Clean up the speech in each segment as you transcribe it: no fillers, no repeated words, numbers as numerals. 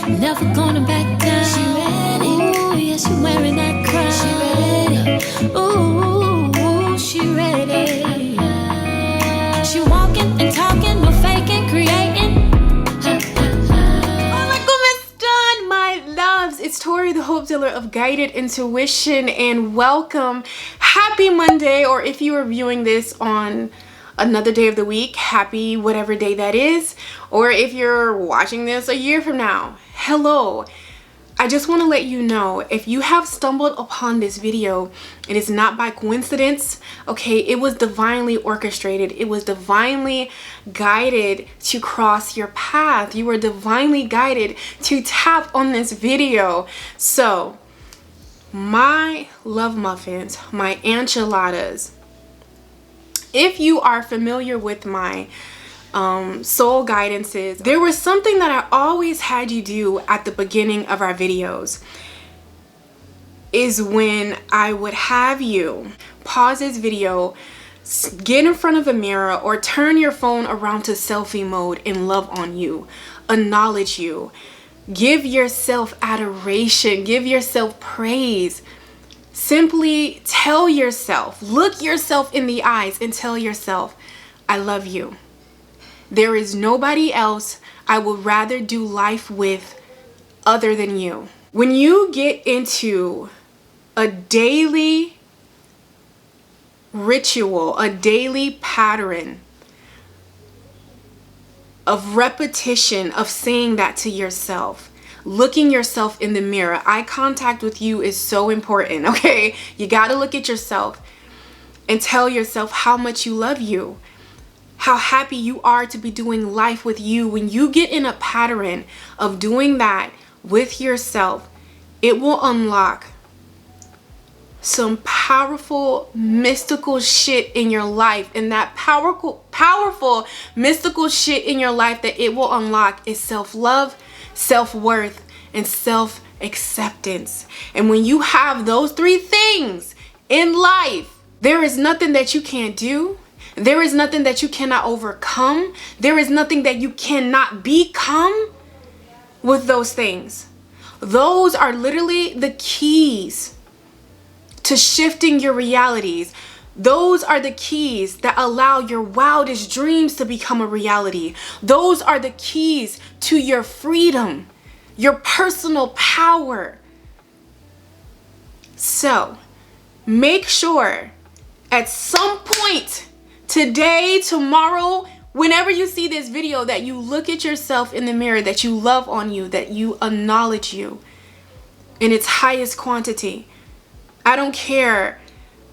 never gonna back down. She ready, ooh, yeah, she wearing that crown. She ready, ooh, she ready. She walking and talking, no faking, creating. My loves, it's Tori, the Hope Dealer of Guided Intuition, and welcome. Happy Monday, or if you are viewing this on another day of the week, happy whatever day that is, or if you're watching this a year from now, hello. I just want to let you know, if you have stumbled upon this video, it is not by coincidence, okay? It was divinely orchestrated. It was divinely guided to cross your path. You were divinely guided to tap on this video. So, my love muffins, my enchiladas, if you are familiar with my soul guidances, there was something that I always had you do at the beginning of our videos, is when I would have you pause this video, get in front of a mirror, or turn your phone around to selfie mode and love on you, acknowledge you, give yourself adoration, give yourself praise. Simply tell yourself, look yourself in the eyes and tell yourself, I love you. There is nobody else I would rather do life with other than you. When you get into a daily ritual, a daily pattern of repetition of saying that to yourself, looking yourself in the mirror, eye contact with you is so important, okay? You got to look at yourself and tell yourself how much you love you, how happy you are to be doing life with you. When you get in a pattern of doing that with yourself, it will unlock some powerful, mystical shit in your life. And that powerful, mystical shit in your life that it will unlock is self-love, self-worth, and self-acceptance. And when you have those three things in life, there is nothing that you can't do. There is nothing that you cannot overcome. There is nothing that you cannot become with those things. Those are literally the keys to shifting your realities. Those are the keys that allow your wildest dreams to become a reality. Those are the keys to your freedom, your personal power. So, make sure at some point today, tomorrow, whenever you see this video, that you look at yourself in the mirror, that you love on you, that you acknowledge you in its highest quantity. I don't care,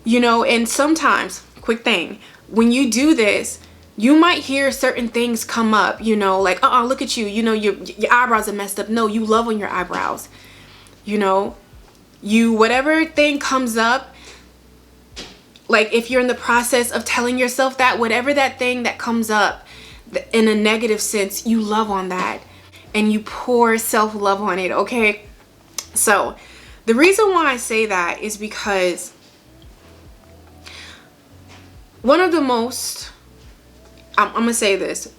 you know, and sometimes, quick thing, when you do this, you might hear certain things come up, you know, like, look at you, you know, your eyebrows are messed up. No, you love on your eyebrows. You know, whatever thing comes up, like if you're in the process of telling yourself that, whatever that thing that comes up in a negative sense, you love on that and you pour self-love on it, okay? So the reason why I say that is because one of the most, I'm gonna say this,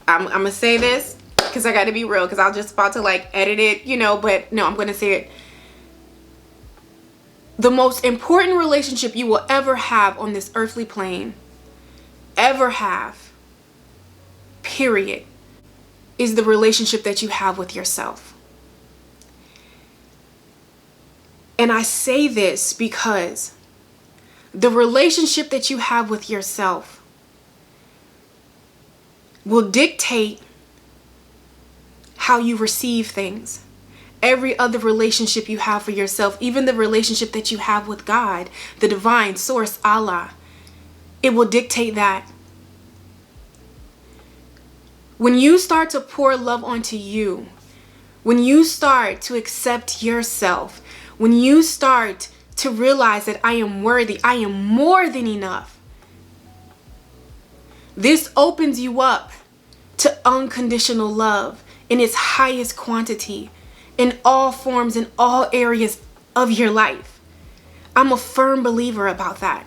I'm gonna say this because I gotta be real, because I was just about to like edit it, you know, but no, I'm gonna say it. The most important relationship you will ever have on this earthly plane, ever have, period, is the relationship that you have with yourself. And I say this because the relationship that you have with yourself will dictate how you receive things. Every other relationship you have for yourself, even the relationship that you have with God, the divine source, Allah, it will dictate that. When you start to pour love onto you, when you start to accept yourself, when you start to realize that I am worthy, I am more than enough, this opens you up to unconditional love in its highest quantity, in all forms, in all areas of your life. I'm a firm believer about that.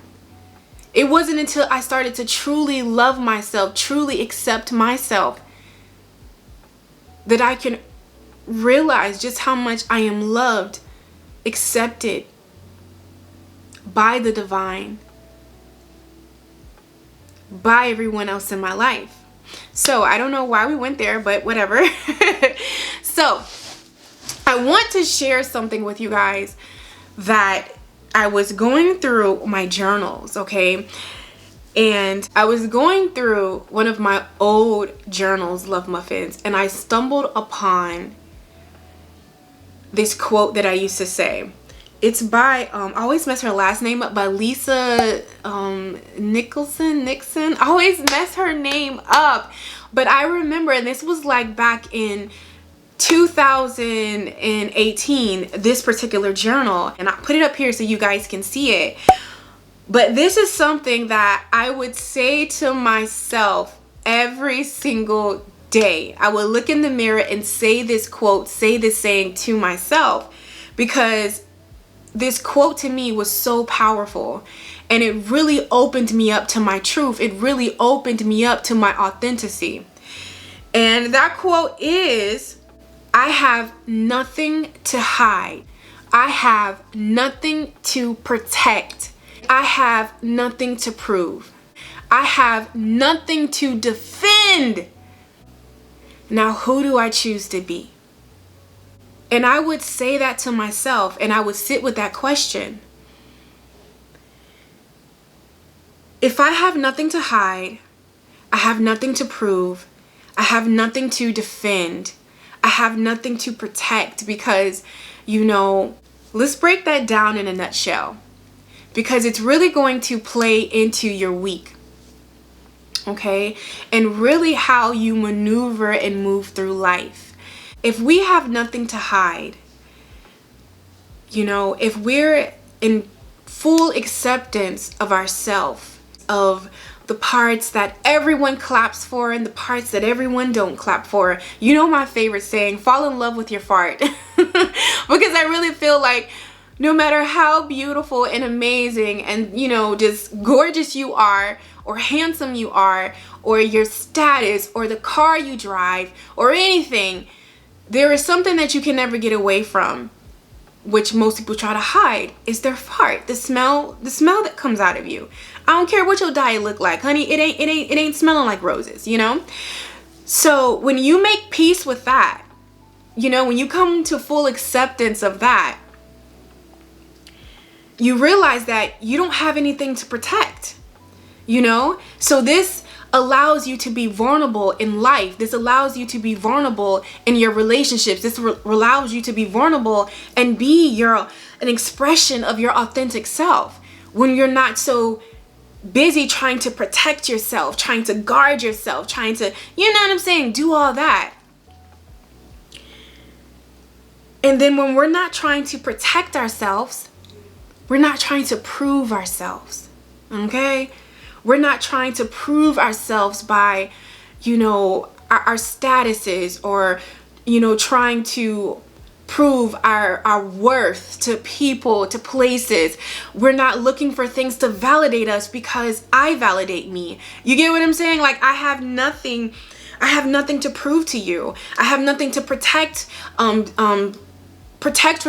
It wasn't until I started to truly love myself, truly accept myself, that I can realize just how much I am loved, accepted by the divine, by everyone else in my life. So I don't know why we went there, but whatever. So I want to share something with you guys that I was going through my journals, okay? And I was going through one of my old journals, Love Muffins, and I stumbled upon this quote that I used to say. It's by, I always mess her last name up, by Lisa Nixon. I always mess her name up. But I remember, and this was like back in 2018, this particular journal. And I put it up here so you guys can see it. But this is something that I would say to myself every single day. I would look in the mirror and say this quote, say this saying to myself, because this quote to me was so powerful, and it really opened me up to my truth. It really opened me up to my authenticity. And that quote is, I have nothing to hide. I have nothing to protect. I have nothing to prove. I have nothing to defend. Now, who do I choose to be? And I would say that to myself, and I would sit with that question. If I have nothing to hide, I have nothing to prove, I have nothing to defend, I have nothing to protect, because, you know, let's break that down in a nutshell, because it's really going to play into your week, okay? And really how you maneuver and move through life. If we have nothing to hide, you know, if we're in full acceptance of ourselves, of the parts that everyone claps for and the parts that everyone don't clap for. You know my favorite saying, fall in love with your fart. Because I really feel like no matter how beautiful and amazing and, you know, just gorgeous you are, or handsome you are, or your status, or the car you drive, or anything, there is something that you can never get away from, which most people try to hide, is their fart, the smell that comes out of you. I don't care what your diet look like, honey, it ain't smelling like roses, you know? So when you make peace with that, you know, when you come to full acceptance of that, you realize that you don't have anything to protect, you know? So this allows you to be vulnerable in life. This allows you to be vulnerable in your relationships. This allows you to be vulnerable and be an expression of your authentic self when you're not so busy trying to protect yourself, trying to guard yourself, trying to, you know what I'm saying, do all that. And then when we're not trying to protect ourselves, we're not trying to prove ourselves, okay? We're not trying to prove ourselves by, you know, our statuses, or, you know, trying to prove our worth to people, to places. We're not looking for things to validate us because I validate me. You get what I'm saying? Like, I have nothing to prove to you. I have nothing to protect from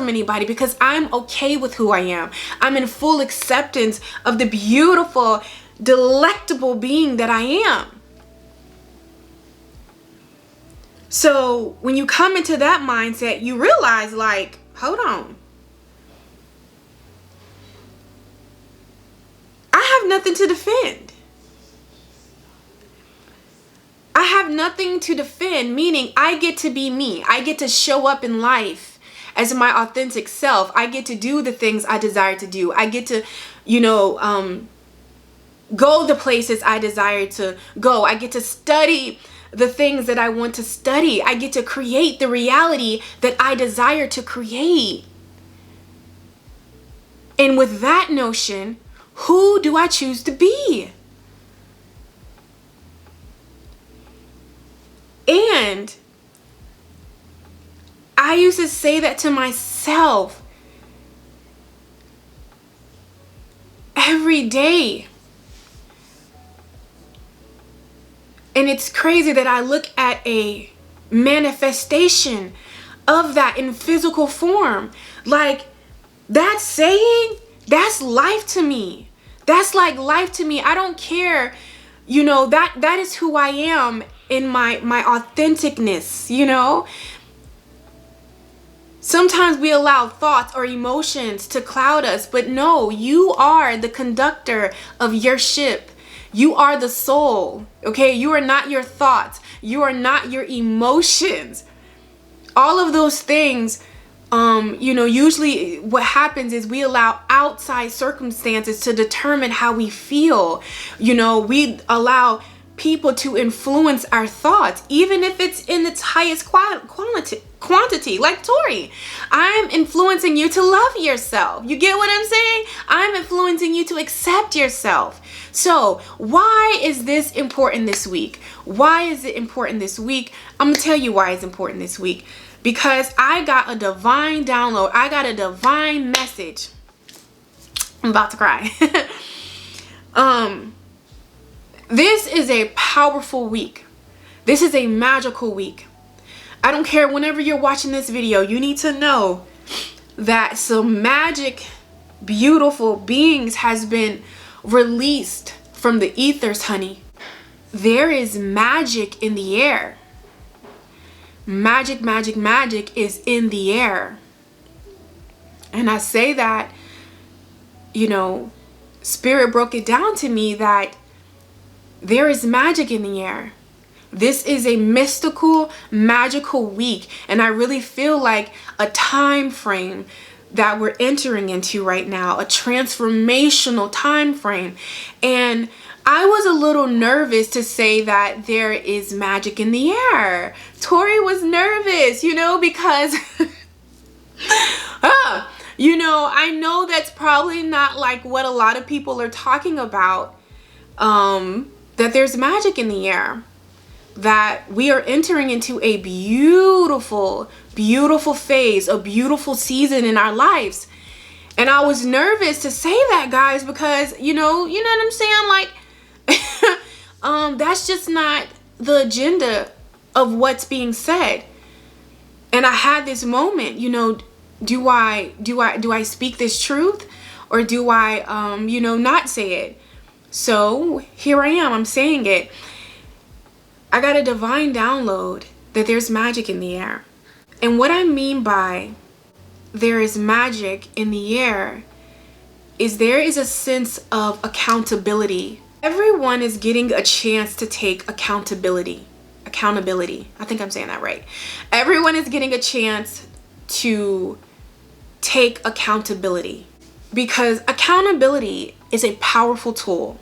anybody, because I'm okay with who I am. I'm in full acceptance of the beautiful, delectable being that I am. So when you come into that mindset, you realize, like, hold on, I have nothing to defend. I have nothing to defend, meaning I get to be me. I get to show up in life as my authentic self. I get to do the things I desire to do. I get to, you know, go the places I desire to go. I get to study the things that I want to study. I get to create the reality that I desire to create. And with that notion, who do I choose to be? And I used to say that to myself every day. And it's crazy that I look at a manifestation of that in physical form. Like, that saying, that's life to me. That's like life to me. I don't care, you know, that is who I am in my authenticness, you know. Sometimes we allow thoughts or emotions to cloud us, but no, you are the conductor of your ship. You are the soul, okay? You are not your thoughts. You are not your emotions. All of those things, you know, usually what happens is we allow outside circumstances to determine how we feel. You know, we allow people to influence our thoughts, even if it's in its highest quantity. Like, Tori, I'm influencing you to love yourself. You get what I'm saying? I'm influencing you to accept yourself. So why is this important this week? Why is it important this week? I'm gonna tell you why it's important this week. Because I got a divine download. I got a divine message. I'm about to cry. This is a powerful week. This is a magical week. I don't care, whenever you're watching this video, you need to know that some magic, beautiful beings has been released from the ethers, honey. There is magic in the air. Magic, magic, magic is in the air. And I say that, you know, Spirit broke it down to me that there is magic in the air. This is a mystical, magical week. And I really feel like a time frame that we're entering into right now, a transformational time frame. And I was a little nervous to say that there is magic in the air. Tori was nervous, you know, because you know, I know that's probably not like what a lot of people are talking about, that there's magic in the air, that we are entering into a beautiful, beautiful phase, a beautiful season in our lives. And I was nervous to say that, guys, because, you know what I'm saying? Like, that's just not the agenda of what's being said. And I had this moment, you know, do I speak this truth, or do I, you know, not say it? So here I am, I'm saying it. I got a divine download that there's magic in the air. And what I mean by there is magic in the air is there is a sense of accountability. Everyone is getting a chance to take accountability. I think I'm saying that right. Everyone is getting a chance to take accountability, because accountability is a powerful tool.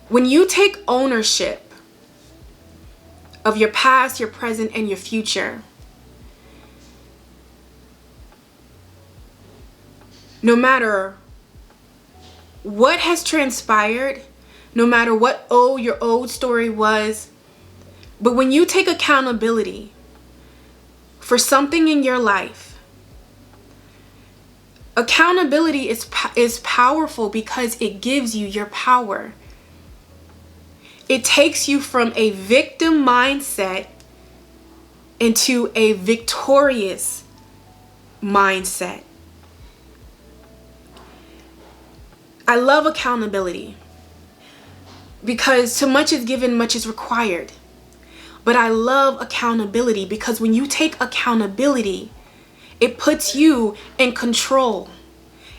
When you take ownership of your past, your present, and your future, no matter what has transpired, no matter what your old story was, but when you take accountability for something in your life, accountability is powerful because it gives you your power. It takes you from a victim mindset into a victorious mindset. I love accountability because too much is given, much is required. But I love accountability because when you take accountability, it puts you in control.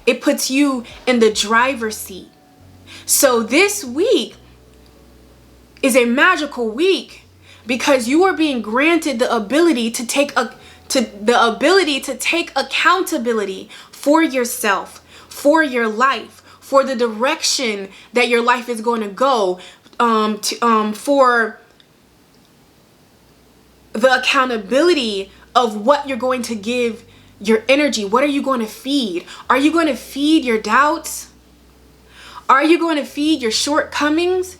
It puts you in the driver's seat. So this week is a magical week because you are being granted the ability to take accountability for yourself, for your life, for the direction that your life is going to go, for the accountability of what you're going to give your energy. What are you going to feed? Are you going to feed your doubts? Are you going to feed your shortcomings?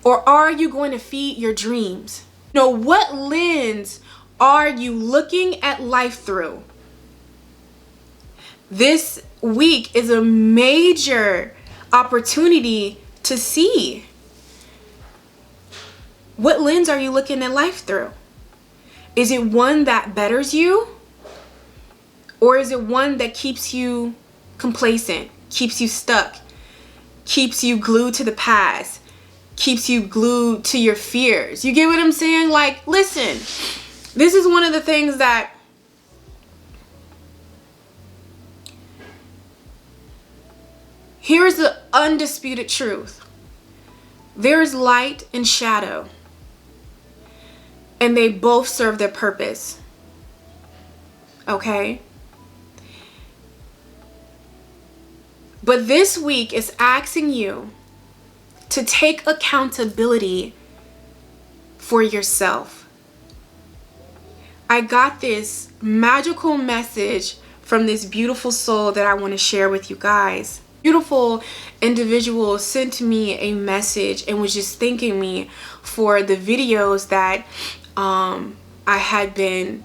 Or are you going to feed your dreams? You know, what lens are you looking at life through? This week is a major opportunity to see What lens are you looking at life through? Is it one that betters you? Or is it one that keeps you complacent, keeps you stuck, keeps you glued to the past, keeps you glued to your fears? You get what I'm saying? Like, listen, this is one of the things that here's the undisputed truth. There's light and shadow, and they both serve their purpose. Okay? But this week is asking you to take accountability for yourself. I got this magical message from this beautiful soul that I want to share with you guys. Beautiful individual sent me a message and was just thanking me for the videos that I had been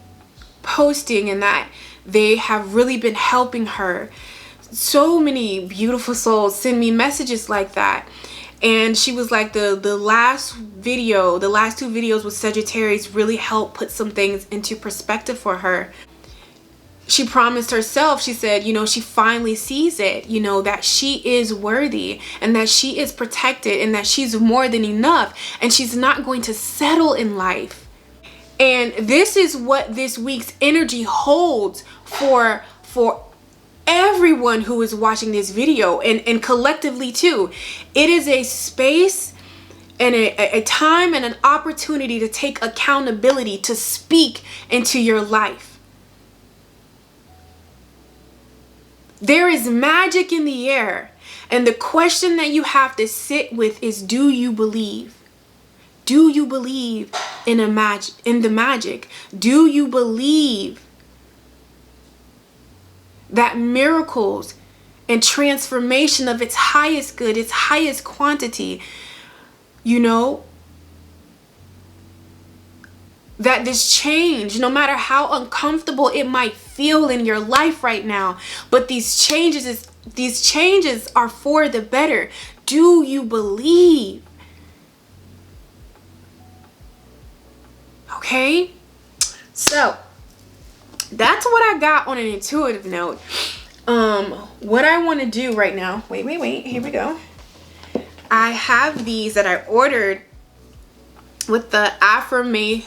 posting, and that they have really been helping her. So many beautiful souls send me messages like that. And she was like, the last two videos with Sagittarius really helped put some things into perspective for her. She promised herself, she said, you know, she finally sees it, you know, that she is worthy and that she is protected and that she's more than enough and she's not going to settle in life. And this is what this week's energy holds for everyone who is watching this video, and collectively too. It is a space and a time and an opportunity to take accountability, to speak into your life. There is magic in the air, and the question that you have to sit with is, do you believe? Do you believe in the magic? Do you believe that miracles and transformation of its highest good, its highest quantity, you know, that this change, no matter how uncomfortable it might feel in your life right now, but these changes are for the better. Do you believe? Okay, so that's what I got on an intuitive note. What I want to do right now, wait, here we go. I have these that I ordered with the affirmators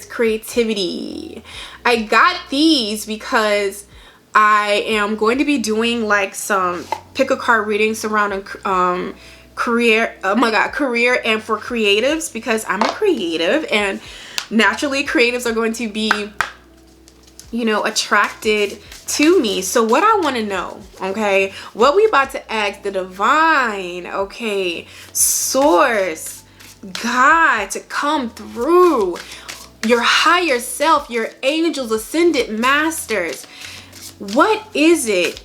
creativity. I got these because I am going to be doing like some pick a card readings surrounding career and for creatives, because I'm a creative and naturally creatives are going to be, you know, attracted to me. So what I want to know, okay, what we about to ask the divine, okay, source, God, to come through, your higher self, your angels, ascended masters. What is it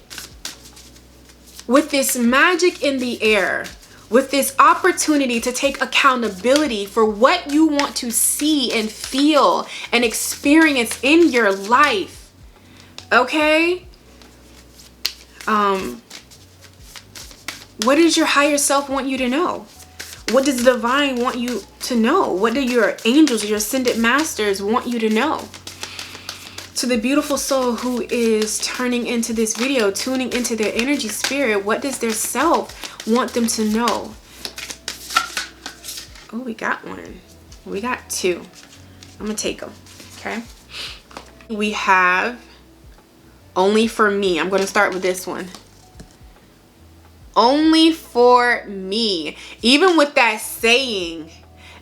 with this magic in the air, with this opportunity to take accountability for what you want to see and feel and experience in your life? Okay? What does your higher self want you to know? What does the divine want you to know? What do your angels, your ascended masters want you to know? To the beautiful soul who is turning into this video, tuning into their energy spirit, what does their self want them to know? Oh, we got one. We got two. I'm gonna take them, okay? We have only for me. I'm gonna start with this one. Only for me. Even with that saying,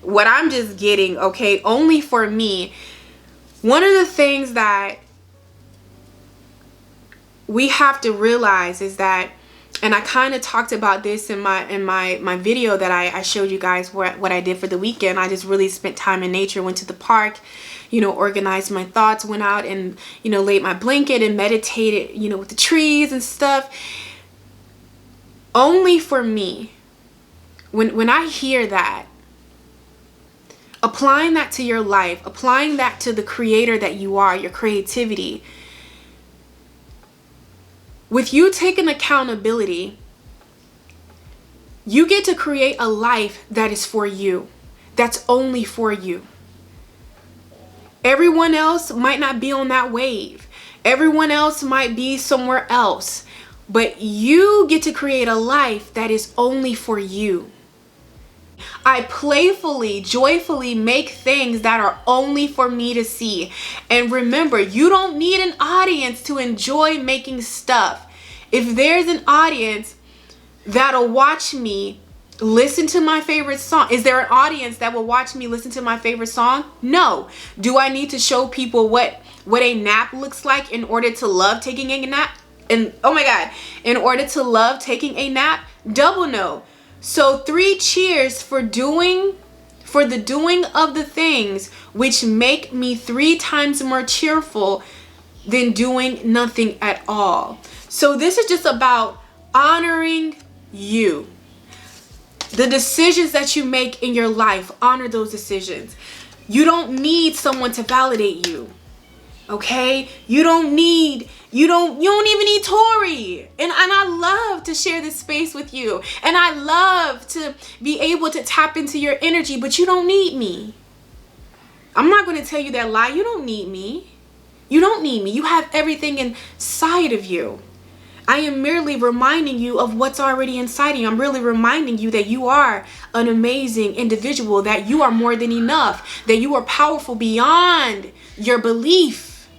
what I'm just getting, okay, only for me. One of the things that we have to realize is that, and I kind of talked about this in my video that I showed you guys what I did for the weekend. I just really spent time in nature, went to the park, you know, organized my thoughts, went out and, you know, laid my blanket and meditated, you know, with the trees and stuff. Only for me. When I hear that, applying that to your life, applying that to the creator that you are, your creativity, with you taking accountability You get to create a life that is for you, that's only for you. Everyone else might not be on that wave. Everyone else might be somewhere else. But you get to create a life that is only for you. I playfully, joyfully make things that are only for me to see. And remember, you don't need an audience to enjoy making stuff. If there's an audience that'll watch me listen to my favorite song, is there an audience that will watch me listen to my favorite song? No. Do I need to show people what a nap looks like in order to love taking a nap? And oh my God, in order to love taking a nap? Double no. So 3 cheers for the doing of the things which make me 3 times more cheerful than doing nothing at all. So this is just about honoring you. The decisions that you make in your life, honor those decisions. You don't need someone to validate you. Okay? You don't even need Tori. And I love to share this space with you. And I love to be able to tap into your energy, but you don't need me. I'm not going to tell you that lie. You don't need me. You don't need me. You have everything inside of you. I am merely reminding you of what's already inside of you. I'm really reminding you that you are an amazing individual, that you are more than enough, that you are powerful beyond your belief,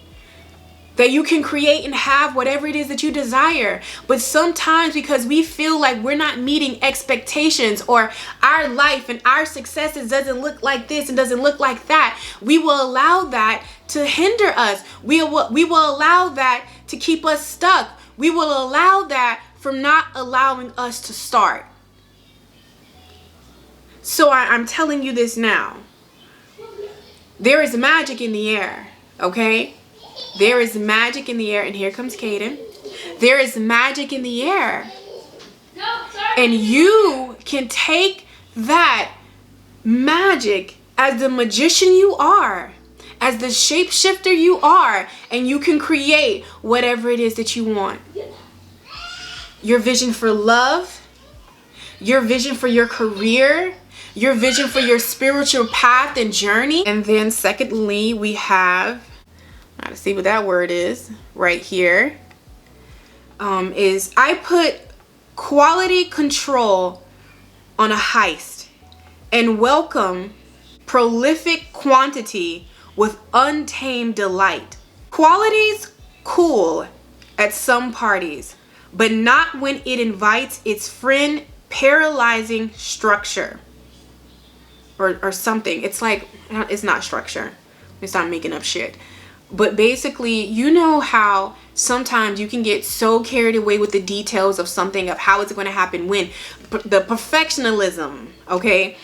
that you can create and have whatever it is that you desire. But sometimes, because we feel like we're not meeting expectations, or our life and our successes doesn't look like this and doesn't look like that, we will allow that to hinder us. We will allow that to keep us stuck. We will allow that from not allowing us to start. So I'm telling you this now. There is magic in the air, okay? There is magic in the air, and here comes Kaden. There is magic in the air. And you can take that magic as the magician you are, as the shapeshifter you are, and you can create whatever it is that you want. Your vision for love, your vision for your career, your vision for your spiritual path and journey. And then secondly, we have, I gotta see what that word is right here, is I put quality control on a heist and welcome prolific quantity with untamed delight. Quality's cool at some parties, but not when it invites its friend paralyzing structure or something. It's like, it's not structure. It's not making up shit. But basically, you know how sometimes you can get so carried away with the details of something, of how it's going to happen, when the perfectionism, okay,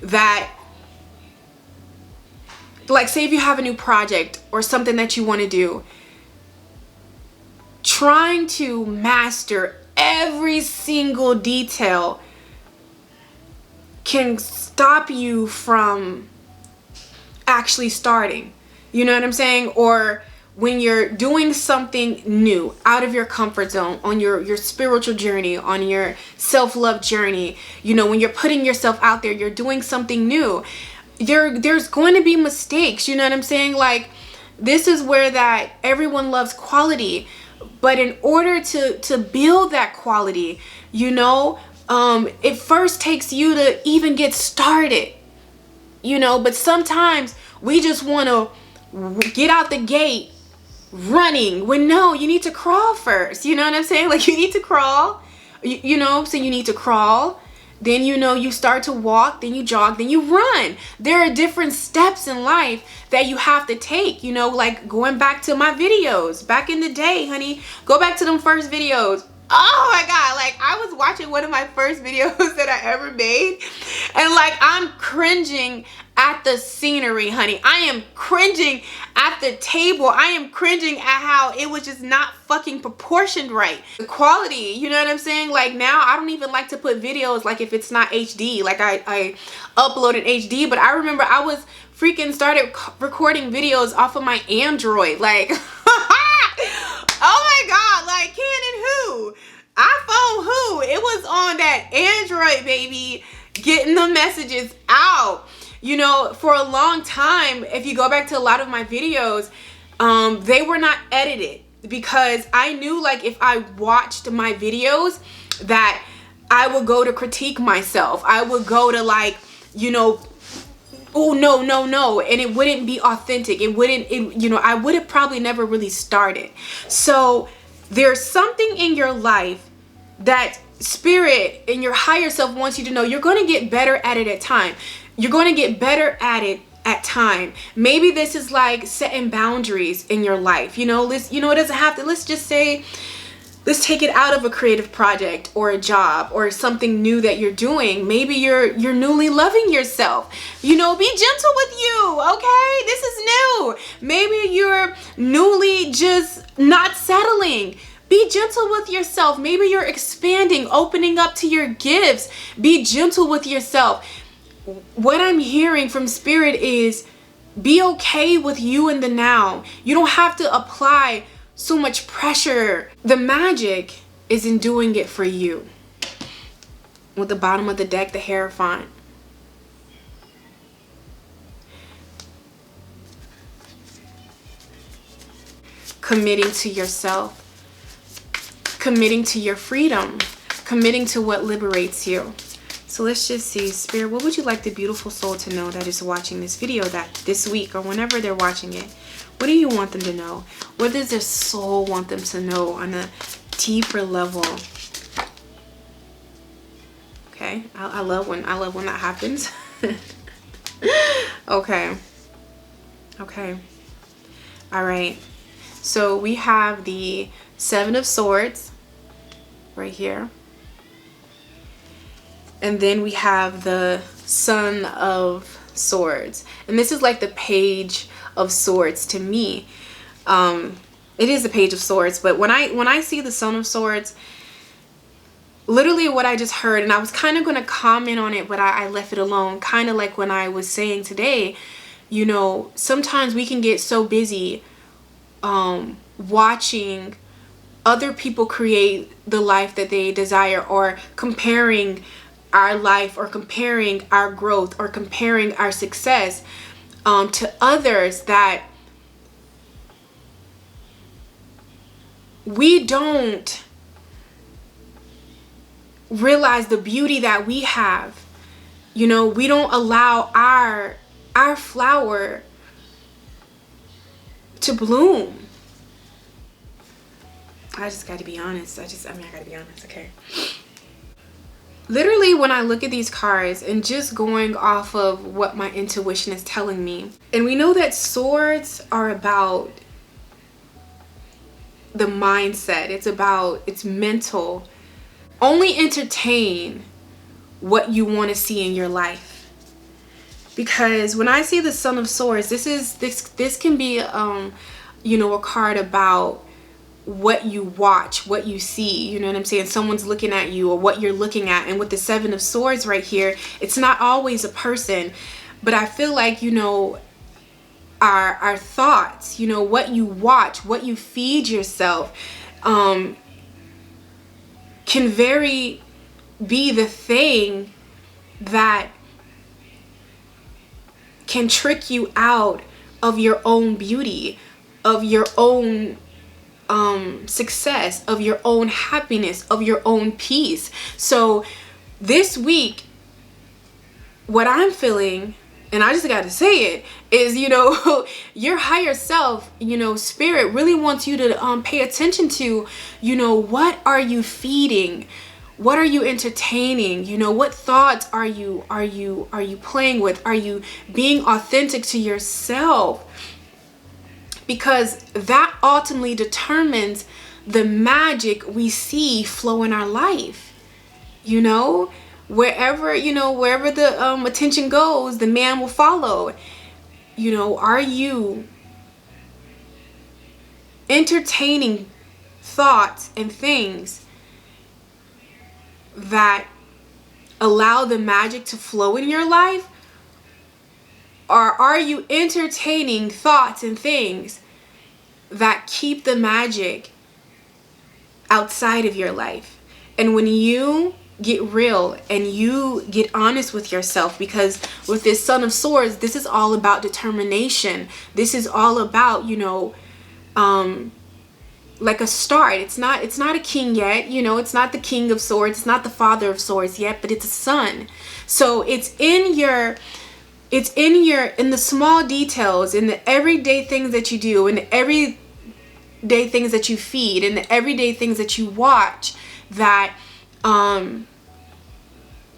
that, like, say if you have a new project or something that you want to do, trying to master every single detail can stop you from actually starting. You know what I'm saying? Or when you're doing something new, out of your comfort zone, on your spiritual journey, on your self-love journey, you know, when you're putting yourself out there, you're doing something new, there's going to be mistakes. You know what I'm saying? Like, this is where that everyone loves quality, but in order to build that quality, you know, it first takes you to even get started, you know. But sometimes we just want to get out the gate running, when no, you need to crawl first. You know what I'm saying? Like, you need to crawl, you know, so you need to crawl. Then, you know, you start to walk, then you jog, then you run. There are different steps in life that you have to take, you know, like going back to my videos back in the day, honey. Go back to them first videos. Oh my God, like, I was watching one of my first videos that I ever made, and like, I'm cringing at the scenery, honey. I am cringing at the table. I am cringing at how it was just not fucking proportioned right. The quality, you know what I'm saying? Like, now I don't even like to put videos, like, if it's not HD, like I upload in HD, but I remember I was freaking started recording videos off of my Android, like, oh my God, like, Canon who? iPhone who? It was on that that Android, baby, getting the messages out. You know, for a long time, if you go back to a lot of my videos, they were not edited, because I knew, like, if I watched my videos that I would go to critique myself. I would go to, like, you know, oh, no, and it wouldn't be authentic. You know, I would have probably never really started. So there's something in your life that spirit and your higher self wants you to know. You're going to get better at it at time. You're going to get better at it at time. Maybe this is like setting boundaries in your life. You know, it doesn't have to, let's just say, let's take it out of a creative project or a job or something new that you're doing. Maybe you're newly loving yourself. You know, be gentle with you, okay? This is new. Maybe you're newly just not settling. Be gentle with yourself. Maybe you're expanding, opening up to your gifts. Be gentle with yourself. What I'm hearing from spirit is be okay with you in the now. You don't have to apply so much pressure. The magic is in doing it for you. With the bottom of the deck, the Hierophant. Committing to yourself. Committing to your freedom. Committing to what liberates you. So let's just see, Spirit, what would you like the beautiful soul to know that is watching this video that this week or whenever they're watching it? What do you want them to know? What does their soul want them to know on a deeper level? Okay, I love when that happens. Okay. All right. So we have the Seven of Swords right here. And then we have the Son of Swords. And this is like the Page of Swords to me. It is the Page of Swords, but when I see the Son of Swords, literally what I just heard, and I was kind of going to comment on it, but I left it alone. Kind of like when I was saying today, you know, sometimes we can get so busy watching other people create the life that they desire, or comparing our life, or comparing our growth, or comparing our success to others, that we don't realize the beauty that we have. You know, we don't allow our flower to bloom. I just got to be honest. I got to be honest, okay? Literally, when I look at these cards and just going off of what my intuition is telling me, and we know that swords are about the mindset. It's mental. Only entertain what you want to see in your life. Because when I see the Son of Swords, this can be you know, a card about what you watch, what you see, you know what I'm saying? Someone's looking at you, or what you're looking at. And with the Seven of Swords right here, it's not always a person, but I feel like, you know, our thoughts, you know, what you watch, what you feed yourself, can very be the thing that can trick you out of your own beauty, of your own success, of your own happiness, of your own peace. So this week, what I'm feeling, and I just got to say it, is, you know, your higher self, you know, spirit really wants you to pay attention to, you know, what are you feeding? What are you entertaining? You know, what thoughts are you playing with? Are you being authentic to yourself? Because that ultimately determines the magic we see flow in our life. You know, wherever the attention goes, the man will follow. You know, are you entertaining thoughts and things that allow the magic to flow in your life? Or are you entertaining thoughts and things that keep the magic outside of your life? And when you get real and you get honest with yourself, because with this Son of Swords, this is all about determination. This is all about, you know, like a start. It's not a king yet, you know, it's not the King of Swords, it's not the Father of Swords yet, but it's a son. So it's in the small details, in the everyday things that you do, in the everyday things that you feed, in the everyday things that you watch, that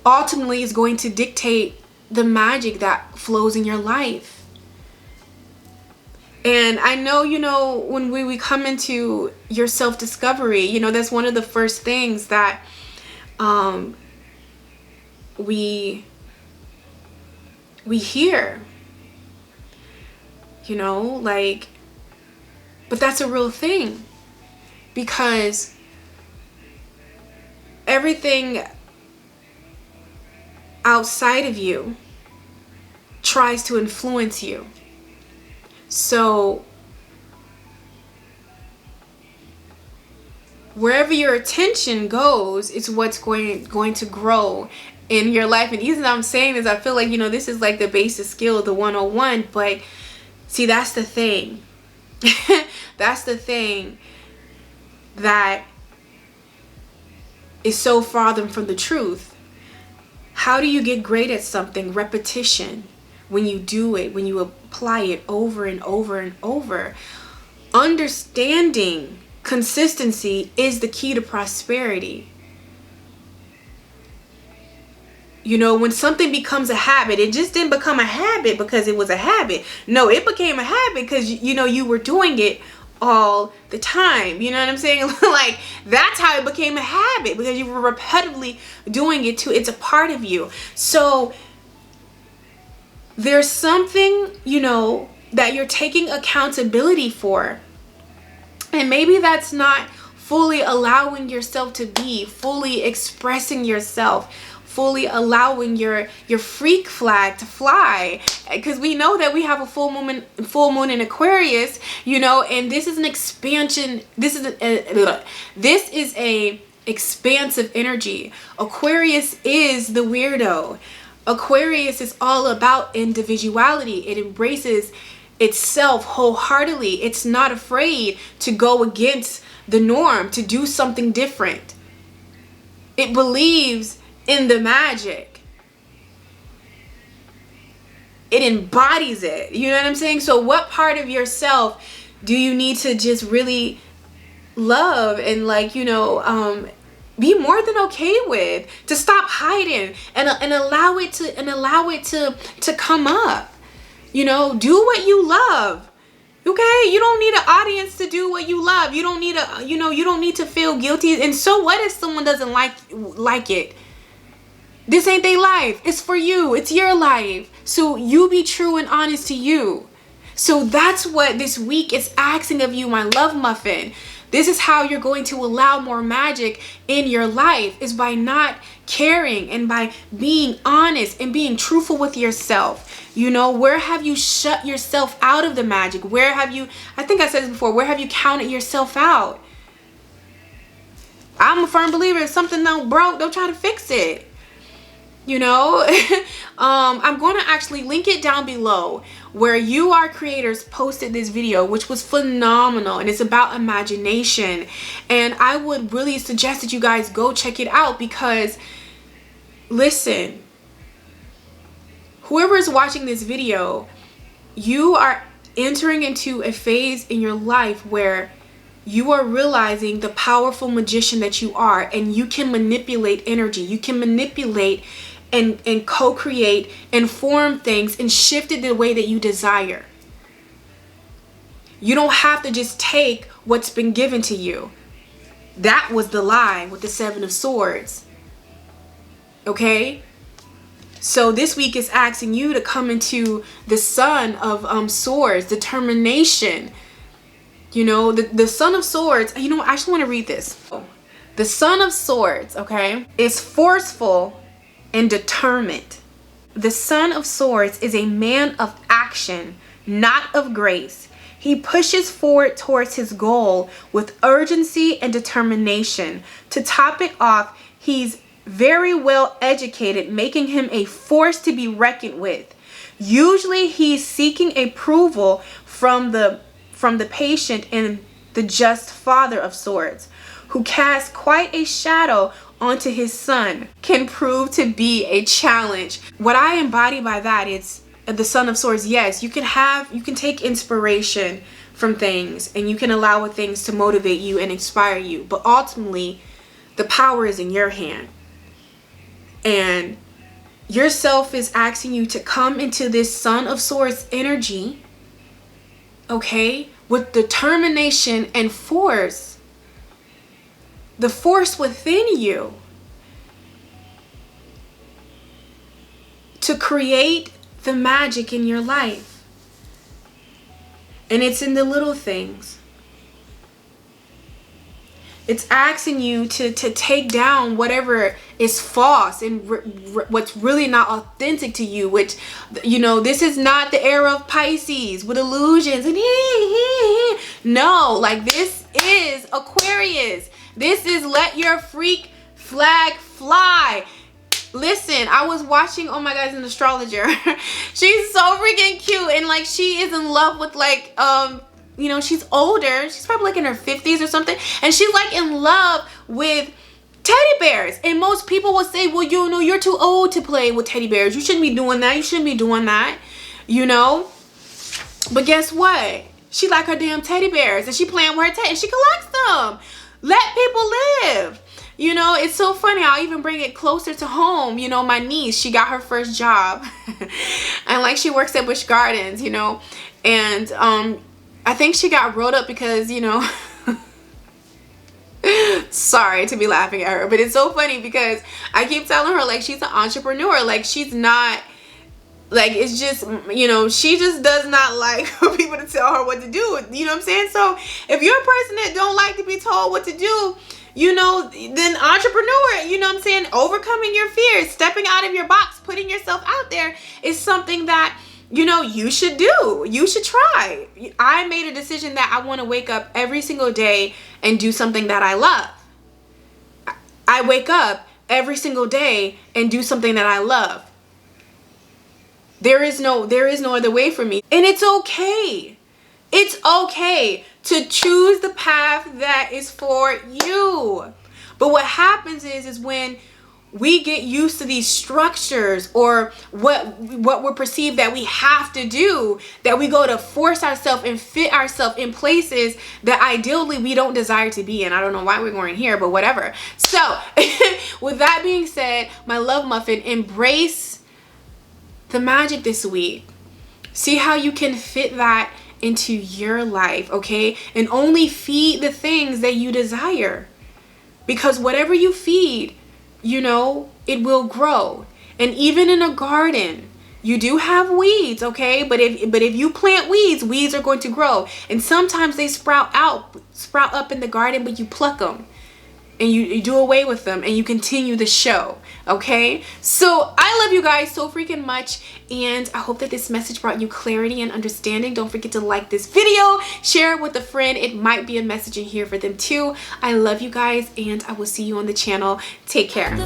ultimately is going to dictate the magic that flows in your life. And I know, you know, when we come into your self-discovery, you know, that's one of the first things that we hear, you know, like, but that's a real thing, because everything outside of you tries to influence you. So wherever your attention goes, it's what's going to grow in your life. And even though I'm saying this, I feel like, you know, this is like the basic skill, the 101, but see, that's the thing. That's the thing that is so far from the truth. How do you get great at something? Repetition. When you do it, when you apply it over and over and over. Understanding consistency is the key to prosperity. You know, when something becomes a habit, it just didn't become a habit because it was a habit. No, it became a habit because, you know, you were doing it all the time. You know what I'm saying? Like, that's how it became a habit, because you were repetitively doing it too. It's a part of you. So there's something, you know, that you're taking accountability for. And maybe that's not fully allowing yourself to be, fully expressing yourself, fully allowing your freak flag to fly, because we know that we have a full moon in Aquarius, you know, and this is an expansion. This is a expansive energy. Aquarius is the weirdo. Aquarius is all about individuality. It embraces itself wholeheartedly. It's not afraid to go against the norm, to do something different. It believes in the magic. It embodies it. You know what I'm saying? So what part of yourself do you need to just really love and, like, you know, be more than okay with, to stop hiding and allow it to come up? You know, do what you love. Okay, you don't need an audience to do what you love. You don't need you don't need to feel guilty. And so what if someone doesn't like it? This ain't their life. It's for you. It's your life. So you be true and honest to you. So that's what this week is asking of you, my love muffin. This is how you're going to allow more magic in your life, is by not caring and by being honest and being truthful with yourself. You know, where have you shut yourself out of the magic? Where have you, I think I said this before, where have you counted yourself out? I'm a firm believer, if something broke, don't try to fix it. You know, I'm going to actually link it down below, where You Are Creators posted this video, which was phenomenal, and it's about imagination. And I would really suggest that you guys go check it out, because listen, whoever is watching this video, you are entering into a phase in your life where you are realizing the powerful magician that you are, and you can manipulate energy. You can manipulate and co-create and form things and shift it the way that you desire. You don't have to just take what's been given to you. That was the lie with the Seven of Swords. Okay? So this week is asking you to come into the Son of Swords, determination. You know, the Son of Swords, you know, I actually want to read this. The Son of Swords, okay, is forceful and determined. The Son of Swords is a man of action, not of grace. He pushes forward towards his goal with urgency and determination. To top it off, he's very well educated, making him a force to be reckoned with. Usually he's seeking approval from the patient and the just Father of Swords, who casts quite a shadow onto his son, can prove to be a challenge. What I embody by that is the Son of Swords. Yes, you can take inspiration from things and you can allow things to motivate you and inspire you, but ultimately the power is in your hand. And yourself is asking you to come into this Son of Swords energy, okay, with determination and force. The force within you to create the magic in your life. And it's in the little things. It's asking you to take down whatever is false and what's really not authentic to you, which, you know, this is not the era of Pisces with illusions and no, like this is Aquarius. This is let your freak flag fly. Listen, I was watching, oh my God, an astrologer. She's so freaking cute, and like she is in love with like you know, she's older. She's probably like in her 50s or something. And she's like in love with teddy bears. And most people will say, well, you know, you're too old to play with teddy bears. You shouldn't be doing that. You shouldn't be doing that. You know? But guess what? She like her damn teddy bears. And she playing with her teddy. And she collects them. Let people live. You know, it's so funny. I'll even bring it closer to home. You know, my niece, she got her first job. And like she works at Busch Gardens, you know. And I think she got rolled up because, you know, sorry to be laughing at her, but it's so funny because I keep telling her, like, she's an entrepreneur. Like, she's not, like, it's just, you know, she just does not like for people to tell her what to do. You know what I'm saying? So if you're a person that don't like to be told what to do, you know, then entrepreneur, you know what I'm saying? Overcoming your fears, stepping out of your box, putting yourself out there is something that, you know, you should do. You should try. I made a decision that I want to wake up every single day and do something that I love. I wake up every single day and do something that I love. There is no other way for me. And it's okay. It's okay to choose the path that is for you. But what happens is when we get used to these structures or what we're perceived that we have to do, that we go to force ourselves and fit ourselves in places that ideally we don't desire to be in. I don't know why we're going here, but whatever. So with that being said, my love muffin, embrace the magic this week. See how you can fit that into your life, okay? And only feed the things that you desire, because whatever you feed, you know, it will grow. And even in a garden, you do have weeds, okay? But if you plant weeds, weeds are going to grow. And sometimes they sprout up in the garden, but you pluck them and you do away with them and you continue the show, okay? So I love you guys so freaking much, and I hope that this message brought you clarity and understanding. Don't forget to like this video, share it with a friend. It might be a message in here for them too. I love you guys, and I will see you on the channel. Take care.